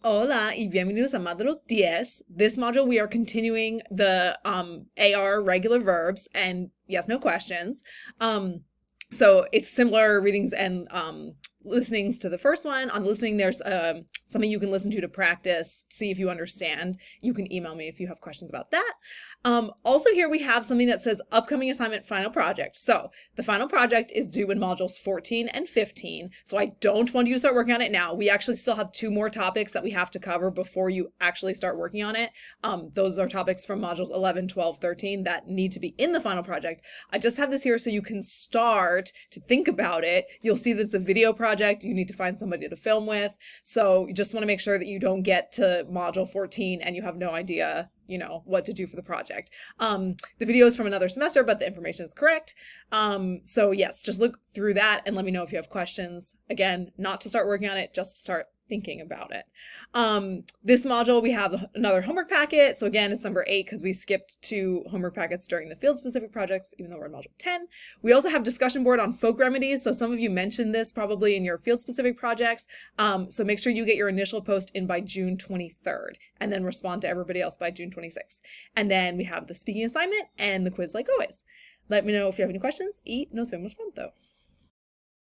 Hola y bienvenidos a Módulo 10. This module, we are continuing the AR regular verbs and yes, no questions. So it's similar readings and listenings to the first one. On listening, there's something you can listen to practice, see if you understand. You can email me if you have questions about that. Also here we have something that says upcoming assignment final project. So the final project is due in modules 14 and 15. So I don't want you to start working on it now. We actually still have 2 more topics that we have to cover before you actually start working on it. Those are topics from modules 11, 12, 13 that need to be in the final project. I just have this here so you can start to think about it. You'll see that it's a video project. You need to find somebody to film with. So you just want to make sure that you don't get to module 14 and you have no idea what to do for the project. The video is from another semester, but the information is correct. So yes, just look through that and let me know if you have questions. Again, not to start working on it, just to start thinking about it. This module, we have another homework packet. So again, it's number 8 because we skipped 2 homework packets during the field specific projects, even though we're in module 10. We also have discussion board on folk remedies. So some of you mentioned this probably in your field specific projects. So make sure you get your initial post in by June 23rd and then respond to everybody else by June 26th. And then we have the speaking assignment and the quiz like always. Let me know if you have any questions y nos vemos pronto.